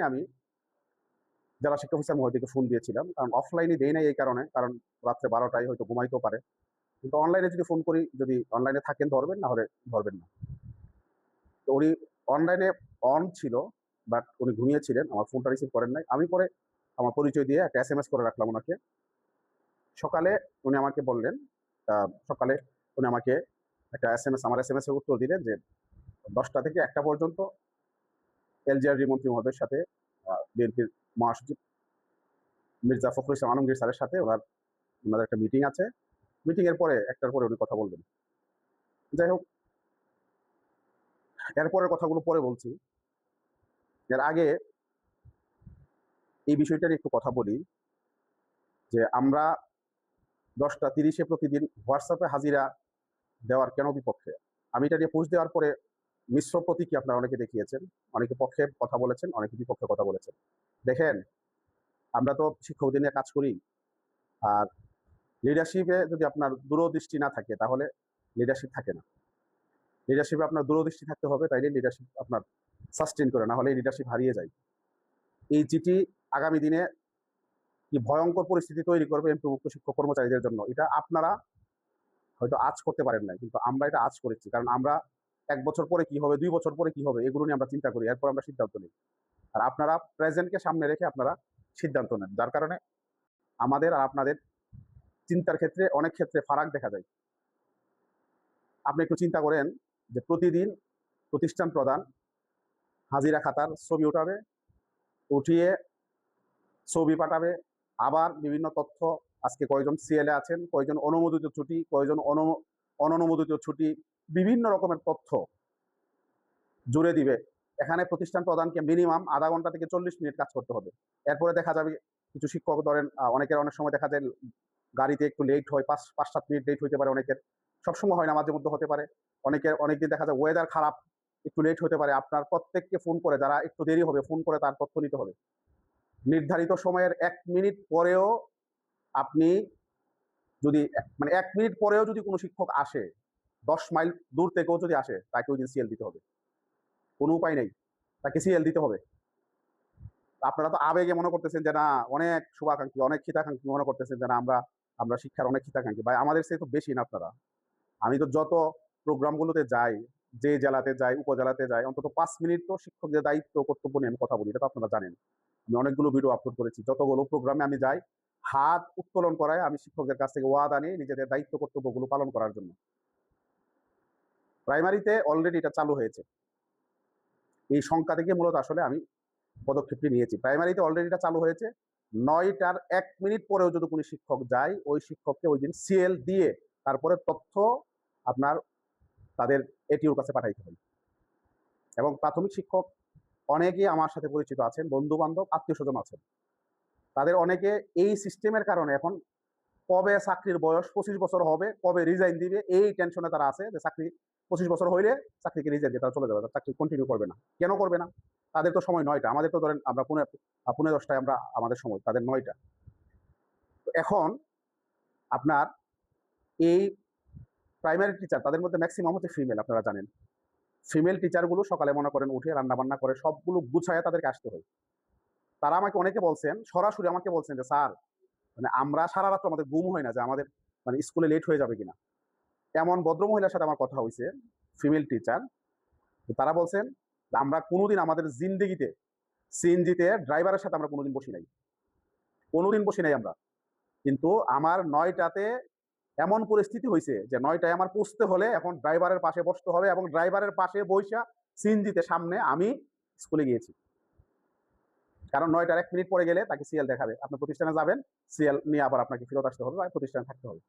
আমি জেলা শিক্ষা অফিসার মহোদয়কে ফোন দিয়েছিলাম, কারণ অফলাইনে দেই নাই এই কারণে, কারণ রাত্রে 12টায় হয়তো ঘুমাইতেও পারে। কিন্তু অনলাইনে যদি ফোন করি, যদি অনলাইনে থাকেন ধরবেন, না হলে ধরবেন না। তো উনি অনলাইনে অন ছিল, বাট উনি ঘুমিয়েছিলেন, আমার ফোনটা রিসিভ করেন নাই। আমি পরে আমার পরিচয় দিয়ে একটা SMS করে রাখলাম ওনাকে। সকালে উনি আমাকে বললেন, সকালে উনি আমাকে একটা আমার SMS এর উত্তর দিলেন যে 10টা থেকে 1টা পর্যন্ত LGRD মন্ত্রী মহোদয়ের সাথে বিএনপির মহাসচিব মির্জা ফখরুল ইসলাম আলমগীর স্যারের সাথে ওনাদের একটা মিটিং আছে। মিটিং এর পরে 1টার পরে উনি কথা বলবেন। যাই হোক, এরপরের কথাগুলো পরে বলছি। এর আগে এই বিষয়টা নিয়ে একটু কথা বলি যে আমরা 10টা 30-এ প্রতিদিন হোয়াটসঅ্যাপে হাজিরা দেওয়ার কেন বিপক্ষে। আমি এটা নিয়ে পোস্ট দেওয়ার পরে মিশ্র প্রতীকী আপনারা অনেকে দেখিয়েছেন, অনেকে পক্ষে কথা বলেছেন, অনেকে বিপক্ষে কথা বলেছেন। দেখেন, আমরা তো শিক্ষকদের নিয়ে কাজ করি, আর লিডারশিপে যদি আপনার দূরদৃষ্টি না থাকে তাহলে লিডারশিপ থাকে না। লিডারশিপে আপনার দূরদৃষ্টি থাকতে হবে, তাইলে লিডারশিপ আপনার সাস্টেন করে, না হলে লিডারশিপ হারিয়ে যায়। এই চিঠি আগামী দিনে কি ভয়ঙ্কর পরিস্থিতি তৈরি করবে এমপিভুক্ত শিক্ষক কর্মচারীদের জন্য, এটা আপনারা হয়তো আজ করতে পারেন না, কিন্তু আমরা এটা আজ করেছি। কারণ আমরা 1 বছর পরে কি হবে, 2 বছর পরে কি হবে, এগুলো নিয়ে আমরা চিন্তা করি, এরপর আমরা সিদ্ধান্ত নিই। আর আপনারা প্রেজেন্টকে সামনে রেখে আপনারা সিদ্ধান্ত নেন, যার কারণে আমাদের আর আপনাদের চিন্তার ক্ষেত্রে অনেক ক্ষেত্রে ফারাক দেখা যায়। আপনি একটু চিন্তা করেন যে প্রতিদিন প্রতিষ্ঠান প্রধান হাজিরা খাতার ছবি উঠাবে, উঠিয়ে ছবি পাঠাবে, আবার বিভিন্ন তথ্য, আজকে কয়জন সিএলএ আছেন, কয়জন অনুমোদিত ছুটি, কয়জন অননুমোদিত ছুটি, বিভিন্ন রকমের তথ্য জুড়ে দিবে। এখানে প্রতিষ্ঠান প্রধানকে মিনিমাম আধা ঘন্টা থেকে 40 মিনিট কাজ করতে হবে। এরপরে দেখা যাবে কিছু শিক্ষক ধরেন, অনেক সময় দেখা যায় গাড়িতে একটু লেট হয়, 5-7 মিনিট লেট হতে পারে অনেকের, সবসময় হয় না, মাঝে মধ্যে হতে পারে। অনেকদিন দেখা যায় ওয়েদার খারাপ, একটু লেট হতে পারে। আপনার প্রত্যেককে ফোন করে, যারা একটু দেরি হবে ফোন করে তার তথ্য নিতে হবে। নির্ধারিত সময়ের 1 মিনিট পরেও আপনি যদি মানে 1 মিনিট পরেও যদি কোনো শিক্ষক আসে, 10 মাইল দূর থেকেও যদি আসে, তাকে ওই দিন সিএল দিতে হবে। কোনো উপায় নেই, তাকে সিএল দিতে হবে। আপনারা তো আবেগে মনে করতেছেন যে না, অনেক শুভাকাঙ্ক্ষী, অনেক হিতাকাঙ্ক্ষী মনে করতেছেন যে না, আমরা শিক্ষার অনেক হিতাকাঙ্ক্ষী। ভাই, আমাদের চেয়ে তো বেশি না আপনারা। আমি তো যত প্রোগ্রামগুলোতে যাই, যে জেলাতে যাই, উপজেলাতে যাই, অন্তত 5 মিনিট তো শিক্ষকদের দায়িত্ব কর্তব্য নিয়ে আমি কথা বলি, এটা তো আপনারা জানেন। আমি অনেকগুলো ভিডিও আপলোড করেছি, যতগুলো প্রোগ্রামে আমি যাই, হাত উত্তোলন করায় আমি শিক্ষকদের কাছ থেকে ওয়াদা নিয়ে নিজেদের দায়িত্ব কর্তব্যগুলো পালন করার জন্য। প্রাইমারিতে অলরেডি এটা চালু হয়েছে, এই সংখ্যা থেকে মূলত আসলে আমি পদক্ষেপটি নিয়েছি। প্রাইমারিতে অলরেডি এটা চালু হয়েছে। 9টার 1 মিনিট পরেও যদি কোনো শিক্ষক যায়, ওই শিক্ষককে ওই দিন সিএল দিয়ে তারপরে তথ্য আপনার তাদের এটিওর কাছে পাঠাইতে হবে। এবং প্রাথমিক শিক্ষক অনেকেই আমার সাথে পরিচিত আছেন, বন্ধু বান্ধব, আত্মীয় স্বজন আছেন। তাদের অনেকে এই সিস্টেমের কারণে এখন কবে চাকরির বয়স 25 বছর হবে, কবে রিজাইন দিবে, এই টেনশনে তারা আছে যে চাকরি 25 বছর হইলে চাকরিকে রিজাইন দিয়ে তারা চলে যাবে, চাকরি কন্টিনিউ করবে না। কেন করবে না? তাদের তো সময় 9টা, আমাদের তো ধরেন আমরা পুনে 10টায় আমরা আমাদের সময়, তাদের 9টা। তো এখন আপনার এই প্রাইমারি টিচার, তাদের মধ্যে ম্যাক্সিমাম হচ্ছে ফিমেল, আপনারা জানেন। ফিমেল টিচারগুলো সকালে মনে করেন উঠে রান্না বান্না করে সবগুলো গুছায় তাদেরকে আসতে হয়। তারা আমাকে অনেকে বলছেন, সরাসরি আমাকে বলছেন যে স্যার, মানে আমরা সারা রাত আমাদের ঘুম হয় না, যে আমাদের মানে স্কুলে লেট হয়ে যাবে কিনা। এমন ভদ্রমহিলার সাথে আমার কথা হয়েছে, ফিমেল টিচার, তারা বলছেন যে আমরা কোনোদিন আমাদের জিন্দেগিতে সিএনজিতে ড্রাইভারের সাথে আমরা কোনোদিন বসি নাই, আমরা। কিন্তু আমার 9টাতে এমন পরিস্থিতি হয়েছে যে 9টায় আমার পৌঁছতে হলে এখন ড্রাইভারের পাশে বসতে হবে, এবং ড্রাইভারের পাশে বইসা সিএনজিতে সামনে আমি স্কুলে গিয়েছি। কারণ 9টার 1 মিনিট পরে গেলে তাকে সিএল দেখাবে, আপনি প্রতিষ্ঠানে যাবেন, সিএল নিয়ে আবার আপনাকে ফেরত আসতে হবে বা প্রতিষ্ঠানে থাকতে হবে।